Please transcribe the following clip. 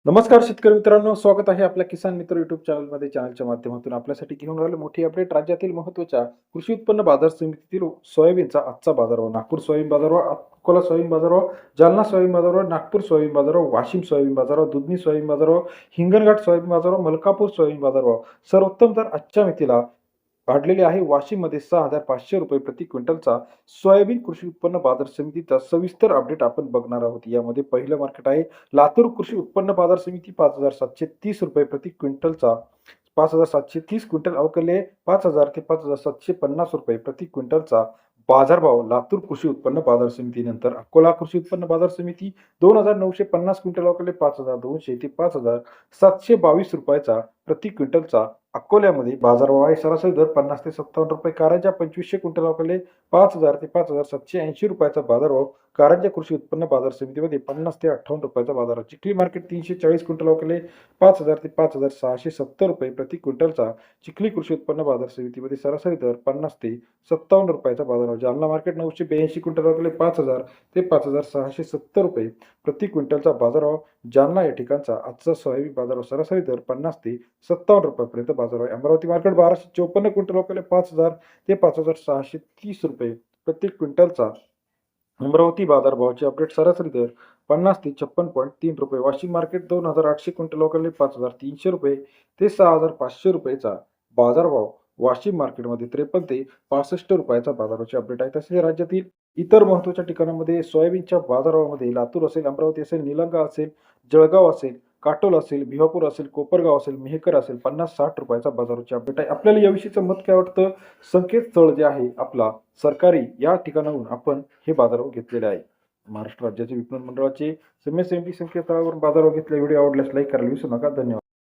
नमस्कार शेतकरी मित्रांनो, स्वागत आहे आपल्या किसान मित्र युट्यूब चॅनलमध्ये. चॅनलच्या माध्यमातून आपल्यासाठी घेऊन आलो मोठी अपडेट. राज्यातील महत्त्वाच्या कृषी उत्पन्न बाजार समितीतील सोयाबीनचा आजचा बाजारभाव. नागपूर सोयाबीन बाजारभाव, अकोला सोयाबीन बाजारभाव, जालना सोयाबीन बाजारभाव, नागपूर सोयाबीन बाजारभाव, वाशिम सोयाबीन बाजारभाव, दुधनी सोयाबीन बाजारभाव, हिंगणघाट सोयाबीन बाजारभाव, मलकापूर सोयाबीन बाजारभाव. सर्वोत्तम दर आजच्या मितीला वाढलेले आहे. वाशिममध्ये 6,500 रुपये प्रति क्विंटलचा सोयाबीन कृषी उत्पन्न बाजार समितीचा सविस्तर अपडेट आपण बघणार आहोत. यामध्ये पहिलं मार्केट आहे लातूर कृषी उत्पन्न बाजार समिती. 5,730 रुपये प्रति क्विंटलचा 5,730 क्विंटल अवकले 5,000 ते 5,750 रुपये प्रति क्विंटलचा बाजारभाव लातूर कृषी उत्पन्न बाजार समितीनंतर अकोला कृषी उत्पन्न बाजार समिती 2,950 क्विंटल अवकले 5,200 ते 5,722 रुपयाचा प्रति क्विंटलचा अकोल्यामध्ये बाजारभाव आहे. सरासरी दर 50 ते 57 रुपये. कारंजा 2,500 क्विंटल अवकले 5,000 ते 5,780 रुपयाचा बाजारभाव कारंजा कृषी उत्पन्न बाजार समितीमध्ये 50 ते 58 रुपयाचा बाजारभाव. चिखली मार्केट 340 क्विंटल अवकले 5,000 ते 5,670 रुपये प्रति क्विंटलचा चिखली कृषी उत्पन्न बाजार समितीमध्ये सरासरी दर 50 ते 57 रुपयाचा बाजारभाव. जालना मार्केट 982 क्विंटल अवकले 5,000 ते 5,670 रुपये प्रति क्विंटलचा बाजारभाव. जालना या ठिकाणचा आजचा सोयाबीन बाजारभाव सरासरी दर 50 ते 57 रुपयापर्यंत बाजार आहे. अमरावती मार्केट 1,254 क्विंटल अवकले 5,000 ते 5,630 रुपये प्रति क्विंटलचा अमरावती बाजारभावाचे अपडेट. सरासरी दर 50 ते 56.3 रुपये. वाशिम मार्केट 2,800 क्विंटल अवकले 5,300 रुपये ते 6,500 रुपयेचा बाजारभाव. वाशिम मार्केटमध्ये 53 ते 65 रुपयाचा बाजाराचे अपडेट आहे. तसेच राज्यातील इतर महत्त्वाच्या ठिकाणांमध्ये सोयाबीनच्या बाजारामध्ये लातूर असेल, अमरावती असेल, निलंगा असेल, जळगाव असेल, काटोल असेल, भिवापूर असेल, कोपरगाव असेल, मेहकर असेल 50-60 रुपयाचा बाजाराचे अपडेट आहे. आपल्याला याविषयीचं मत काय वाटतं? संकेतस्थळ जे आहे आपला सरकारी या ठिकाणाहून आपण हे बाजारभाव घेतलेले आहे. महाराष्ट्र राज्याचे विपणन मंडळाचे एम-एस-एम-टी संकेतस्थळावरून बाजारभाव घेतले. व्हिडिओ आवडल्यास लाईक करायला विसरू नका. धन्यवाद.